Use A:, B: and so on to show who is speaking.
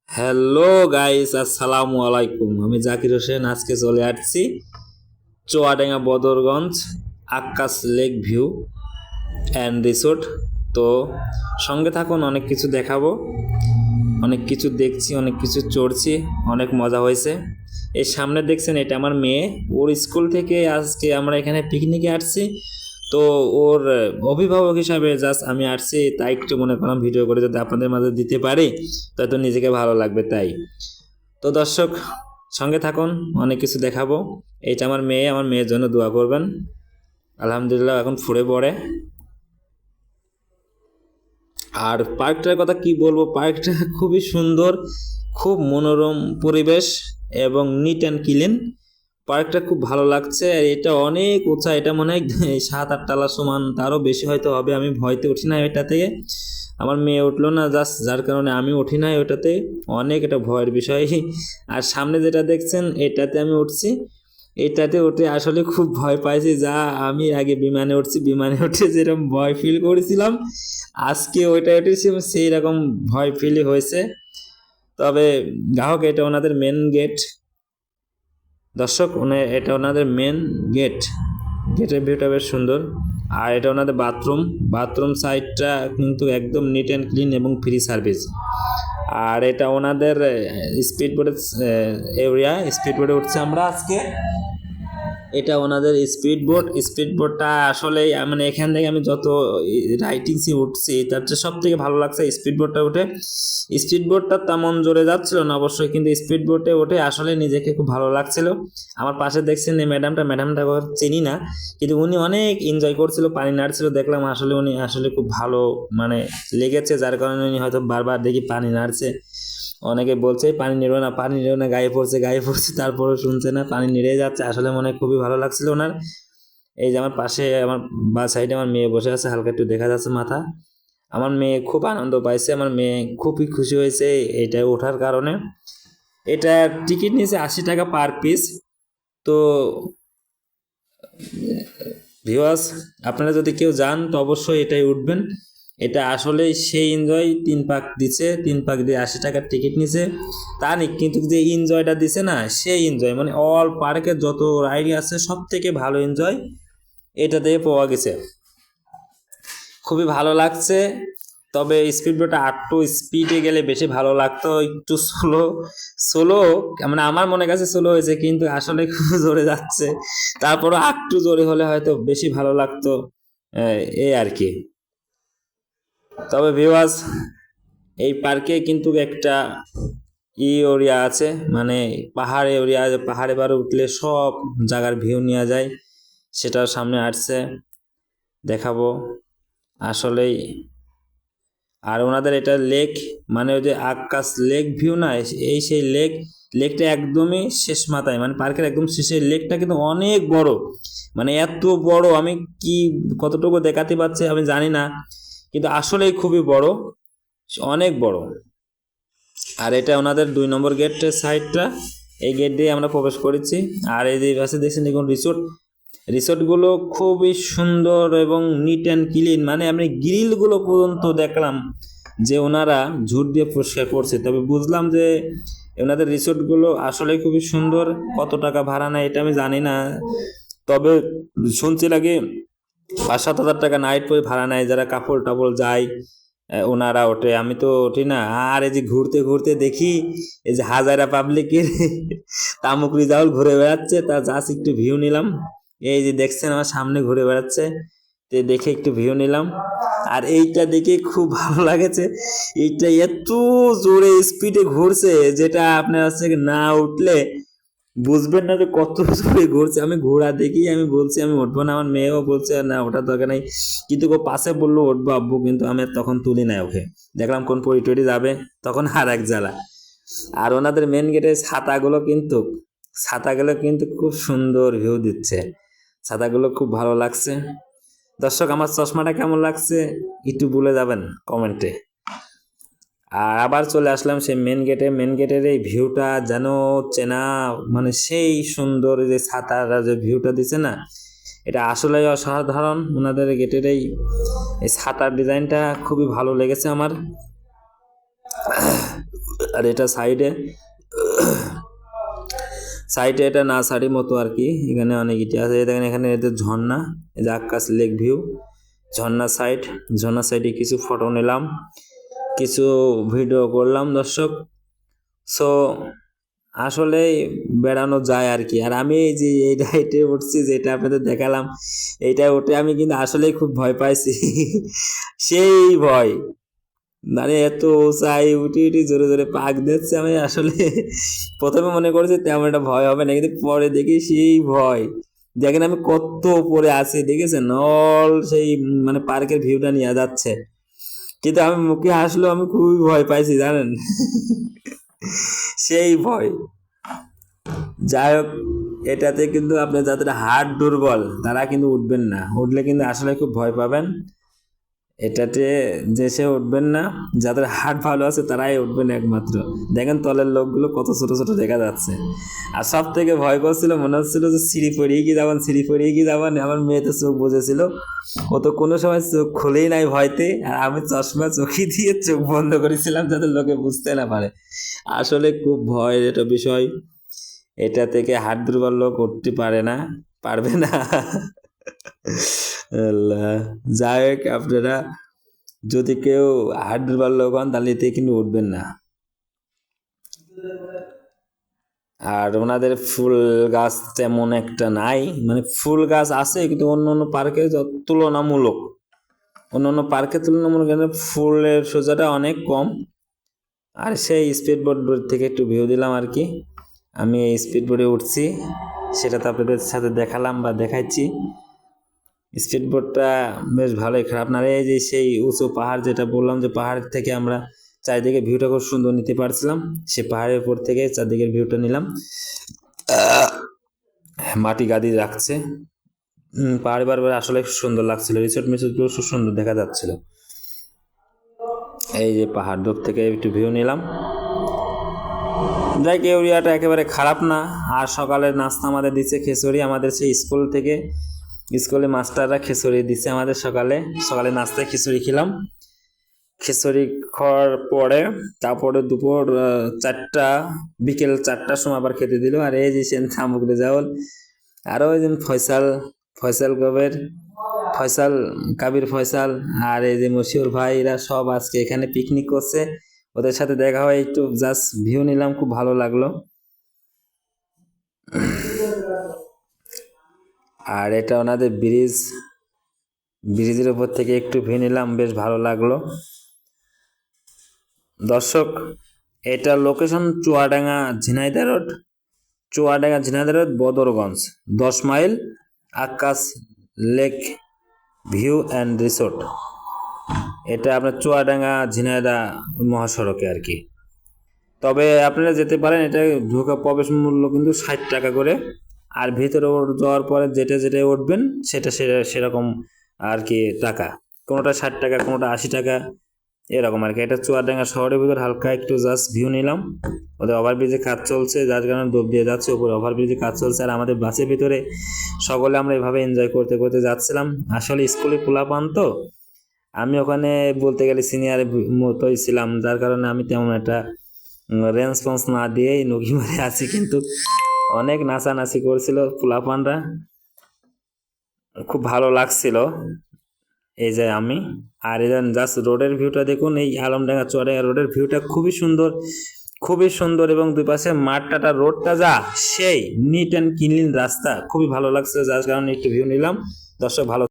A: Hello guys, আসসালামু আলাইকুম। আমি জাকির হোসেন। আজকে চলে আসছি Chuadanga Badarganj Akkas lake view and resort. তো সঙ্গে থাকুন, অনেক কিছু দেখাবো, অনেক কিছু দেখছি, অনেক কিছু চড়ছি, অনেক মজা হয়েছে। এই সামনে দেখছেন, এটা আমার মেয়ে। ওর স্কুল থেকে আজকে আমরা এখানে পিকনিকে আসছি। তো ওর অভিভাবক হিসাবে জাস্ট আমি আসছি, তাই একটু মনে করলাম ভিডিও করে যদি আপনাদের মাঝে দিতে পারি তো নিজেকে ভালো লাগবে, তাই। তো দর্শক, সঙ্গে থাকুন, অনেক কিছু দেখাবো। এইটা আমার মেয়ে, আমার মেয়ের জন্য দোয়া করবেন। আলহামদুলিল্লাহ এখন ফুড়ে পড়ে। আর পার্কটার কথা কি বলবো, পার্কটা খুবই সুন্দর, খুব মনোরম পরিবেশ এবং নিট অ্যান্ড ক্লিন। পার্কটা খুব ভালো লাগছে। আর এটা অনেক উঁচা, এটা মনে হয় 7-8 তলা সমান, তারও বেশি হয়তো হবে। আমি ভয়তে উঠি না এটা থেকে, আমার মেয়ে উঠলো না জাস্ট, যার কারণে আমি উঠি না ওটাতে। অনেক এটা ভয়ের বিষয়। আর সামনে যেটা দেখছেন এটাতে আমি উঠছি, এটাতে উঠে আসলে খুব ভয় পাইছি। যা আমি আগে বিমানে উঠছি, বিমানে উঠে যেরকম ভয় ফিল করেছিলাম, আজকে ওইটা উঠেছি সেই রকম ভয় ফিল হয়েছে। তবে গ্রাহক, এটা ওনাদের মেন গেট। দর্শক, এটা ওনাদের মেন গেট। গেটের ভিউটা বেশ সুন্দর। আর এটা ওনাদের বাথরুম। বাথরুম সাইডটা কিন্তু একদম নিট অ্যান্ড ক্লিন এবং ফ্রি সার্ভিস। আর এটা ওনাদের স্পিড বোটের এরিয়া। স্পিড বোটে উঠছে আমরা আজকে। এটা ওনাদের স্পিড বোট। স্পিড বোটটা আসলে মানে এখান থেকে আমি যত রাইটিংসে উঠছি তার চেয়ে সব থেকে ভালো লাগছে স্পিড বোটটা উঠে। স্পিড বোটটা তেমন জোরে যাচ্ছিল না অবশ্যই, কিন্তু স্পিড বোটে উঠে আসলে নিজেকে খুব ভালো লাগছিল। আমার পাশে দেখছেন এই ম্যাডামটা চিনি না, কিন্তু উনি অনেক এনজয় করছিল, পানি নাড়ছিল, দেখলাম আসলে উনি আসলে খুব ভালো মানে লেগেছে, যার কারণে উনি হয়তো বারবার দেখি পানি নাড়ছে। অনেকে বলছে পানি নেড়ো না, পানি নেড়ো না, গায়ে পড়ছে গায়ে পড়ছে, তারপরেও শুনছে না, পানি নেড়ে যাচ্ছে। আসলে মনে খুবই ভালো লাগছিল ওনার। এই যে আমার পাশে, আমার বা সাইডে আমার মেয়ে বসে আছে, হালকা একটু দেখা যাচ্ছে মাথা। আমার মেয়ে খুব আনন্দ পাইছে, আমার মেয়ে খুবই খুশি হয়েছে এটা ওঠার কারণে। এটা টিকিট নিয়েছে 80 টাকা পার পিস। তো ভিউয়ার্স, আপনারা যদি কেউ যান তো অবশ্যই এটাই উঠবেন। এটা আসলে সেই এনজয়। 3 পাক দিছে, 3 পাক দিয়ে 80 টাকার টিকিট নিছে, তা নেই, কিন্তু যে এনজয়টা দিছে না, সেই এনজয় মানে অল পার্কে যত রাইড আছে সব থেকে ভালো এনজয় এটা দিয়ে পাওয়া গেছে। খুবই ভালো লাগছে। তবে স্পিড বোটটা একটু স্পিডে গেলে বেশি ভালো লাগতো, একটু স্লো স্লো, মানে আমার মনে কাছে স্লো হয়েছে, কিন্তু আসলে খুব জোরে যাচ্ছে। তারপরও একটু জোরে হলে হয়তো বেশি ভালো লাগতো, এই আর কি। তবে ভিউয়ার্স, এই পার্কে কিন্তু একটা এরিয়া আছে, মানে পাহাড় এরিয়া। পাহাড়ে বারে উঠলে সব জায়গার ভিউ নেওয়া যায়, সেটাও সামনে আসছে, দেখাবো আসলেই। আর ওনাদের এটা লেক, মানে ওই যে আকাশ লেক ভিউ না, এই সেই লেকটা একদমই শেষ মাথায়, মানে পার্কের একদম শেষে লেকটা কিন্তু অনেক বড়, মানে এত বড় আমি কি কতটুকু দেখাতে পারছি আমি জানি না, কিন্তু আসলেই খুবই বড়, অনেক বড়। আর এটা ওনাদের 2 নম্বর গেটের সাইডটা, এই গেট দিয়ে আমরা প্রবেশ করেছি। আর এই যে পাশে দেখছেন দেখুন রিসোর্টগুলো খুবই সুন্দর এবং নিট অ্যান্ড ক্লিন, মানে আমি গ্রিলগুলো পর্যন্ত দেখলাম যে ওনারা ঝুট দিয়ে পরিষ্কার করছে। তবে বুঝলাম যে ওনাদের রিসোর্টগুলো আসলে খুবই সুন্দর। কত টাকা ভাড়া নেয় এটা আমি জানি না, তবে শুনছি লাগে 5-7 হাজার টাকা নাইট করে ভাড়া নেয়, যারা কাপড় টাপড় যায় ওনারা ওঠে, আমি তো উঠি না। আর এই যে ঘুরতে ঘুরতে দেখি এই যে হাজারা পাবলিকের তামুক রিজাউল ঘুরে বেড়াচ্ছে, তা জাস্ট একটু ভিউ নিলাম। এই যে দেখছেন আমার সামনে ঘুরে বেড়াচ্ছে, তো দেখে একটু ভিউ নিলাম। আর এইটা দেখে খুব ভালো লাগেছে, এইটা এত জোরে স্পিডে ঘুরছে, যেটা আপনার হচ্ছে না উঠলে বুঝবেন না যে কত জোরে ঘুরছে। আমি ঘোড়া দেখি আমি বলছি আমি উঠবো না, আমার মেয়েও বলছে না ওঠার দরকার নাই, কিন্তু ও পাশে বললো উঠবো আব্বু, কিন্তু আমি তখন তুলি নাই ওকে। দেখলাম কোন পরিটরি যাবে, তখন আর এক জ্বালা। আর ওনাদের মেন গেটের ছাতাগুলো কিন্তু খুব সুন্দর ভিউ দিচ্ছে, ছাতাগুলো খুব ভালো লাগছে। দর্শক, আমার চশমাটা কেমন লাগছে একটু বলে যাবেন কমেন্টে। আর আবার চলে আসলাম সেই মেন গেটের এই ভিউটা যেন চেনা, মানে সেই সুন্দর যে ছাতারা যে ভিউটা দিছে না, এটা আসলে অসাধারণ। ওনাদের গেটের এই ছাতার ডিজাইনটা খুবই ভালো লেগেছে আমার। আর এটা সাইডে সাইডে এটা নার্সারির মতো আর কি, এখানে অনেক ইটি আছে। দেখেন এখানে এদের ঝর্ণা, এই যে আকাশ লেক ভিউ, ঝর্ণা সাইডে কিছু ফটো নিলাম, কিছু ভিডিও করলাম দর্শক। সো আসলে বেড়ানো যায় আর কি। আর আমি এই যে এই রাইডে উঠছি, যেটা আপনাদের দেখালাম, এইটা উঠে আমি কিন্তু আসলেই খুব ভয় পাইছি সেই ভয়, মানে এত উঁচাই উঠি জোরে জোরে পাক দিচ্ছে। আমি আসলে প্রথমে মনে করেছি তেমন একটা ভয় হবে না, কিন্তু পরে দেখি সেই ভয়। দেখেন আমি কত উপরে আছি, দেখেছেন, অল সেই মানে পার্কের ভিউটা নিয়ে যাচ্ছে, কিন্তু আমি মুখে হাসলেও আমি খুবই ভয় পাইছি জানেন সেই ভয়। যাই হোক, এটাতে কিন্তু আপনি যাদের হার্ট দুর্বল তারা কিন্তু উঠবেন না, উঠলে কিন্তু আসলে খুব ভয় পাবেন। এটাতে দেশে উঠবেন না, যাদের হার্ট ভালো আছে তারাই উঠবেন একমাত্র। দেখেন তলের লোকগুলো কত ছোট ছোট দেখা যাচ্ছে। আর সব থেকে ভয় করছিল, মনে হচ্ছিল যে সিঁড়ি পড়িয়ে কি যাবেন। আমার মেয়ে তো চোখ বুঝেছিল, ও তো কোনো সময় চোখ খুলেই নাই ভয়তে, আর আমি চশমা চোখে দিয়ে চোখ বন্ধ করেছিলাম যাতে লোকে বুঝতে না পারে। আসলে খুব ভয়ের এটা বিষয়, এটা থেকে হার্ট দুর্বল লোক উঠতে পারবে না আল্লাহ। যাই হোক, আপনারা যদি কেউ হার্ট দুর্বল লোক হন তাহলে এতে কিন্তু উঠবেন না। আর ওনাদের ফুল গাছ তেমন একটা নাই, মানে ফুল গাছ আছে কিন্তু অন্য পার্কে তুলনামূলক ফুলের সোজাটা অনেক কম। আর সেই স্পিড বোর্ড থেকে একটু ভিউ দিলাম আর কি। আমি এই স্পিড বোর্ডে উঠছি, সেটা তো আপনাদের সাথে দেখালাম বা দেখাচ্ছি। স্পিড বোর্ডটা বেশ ভালোই, খারাপ না। এই যে সেই উঁচু পাহাড়, যেটা বললাম যে পাহাড় থেকে আমরা চারিদিকে ভিউটা খুব সুন্দর নিতে পারছিলাম, সে পাহাড়ের উপর থেকে চারদিকের ভিউটা নিলাম। মাটি গাদি রাখছে, পাহাড় বারবার আসলে সুন্দর লাগছিল, রিসোর্টগুলো খুব সুন্দর দেখা যাচ্ছিল। এই যে পাহাড় দূর থেকে একটু ভিউ নিলাম। যাই এরিয়াটা একেবারে খারাপ না। আর সকালের নাস্তা আমাদের দিচ্ছে খিচুড়ি, আমাদের সেই স্কুলে মাস্টাররা খিচুড়ি দিচ্ছে আমাদের সকালে নাস্তায় খিচুড়ি খেলাম। খিচুড়ি খাওয়ার পরে তারপরে দুপুর বিকেল 4টার সময় আবার খেতে দিল। আর এই যে সেন সামগ্রী জাউল, আরও ওই দিন ফয়সাল কাবির ফয়সাল আর এই যে মশিউর ভাই, এরা সব আজকে এখানে পিকনিক করছে। ওদের সাথে দেখা হয়, একটু জাস্ট ভিউ নিলাম, খুব ভালো লাগলো। আর এটা ওনাদের ব্রিজের উপর থেকে একটু ভিউ নিলাম, বেশ ভালো লাগলো দর্শক। এটা location Chuadanga Jhenaidah road Badarganj, 10 mile, Akash lake view and resort. এটা আপনার চুয়াডাঙ্গা ঝিনাইদহ মহাসড়কে আর কি। তবে আপনারা যেতে পারেন, এটা ঢোকা প্রবেশ মূল্য কিন্তু 60 টাকা করে। আর ভিতরে যাওয়ার পরে যেটা উঠবেন সেটা সেরকম আর কি টাকা, কোনোটা 60 টাকা, কোনোটা 80 টাকা, এরকম আর কি। এটা চুয়াডাঙ্গা শহরের ভিতর হালকা একটু জাস্ট ভিউ নিলাম। ওদের ওভারব্রিজে কাজ চলছে, যার কারণে ডুব দিয়ে যাচ্ছে, উপরে ওভারব্রিজে কাজ চলছে। আর আমাদের বাসের ভিতরে সকলে আমরা এভাবে এনজয় করতে করতে যাচ্ছিলাম। আসলে স্কুলে পোলাপান তো, আমি ওখানে বলতে গেলে সিনিয়র মতোই ছিলাম, যার কারণে আমি তেমন একটা রেসপন্স না দিয়েই নগি মারে আছি। কিন্তু অনেক নাচানাচি করছিল পোলাপানরা, খুব ভালো লাগছিল। এই যে আমি আর এই জাস্ট রোডের ভিউটা দেখুন, এই আলমডাঙ্গা চুয়াডাঙ্গা রোডের ভিউটা খুবই সুন্দর এবং দুই পাশে মাঠটা রোডটা সেই নিট অ্যান্ড ক্লিন রাস্তা, খুবই ভালো লাগছে, যার কারণে একটু ভিউ নিলাম দর্শক। ভালো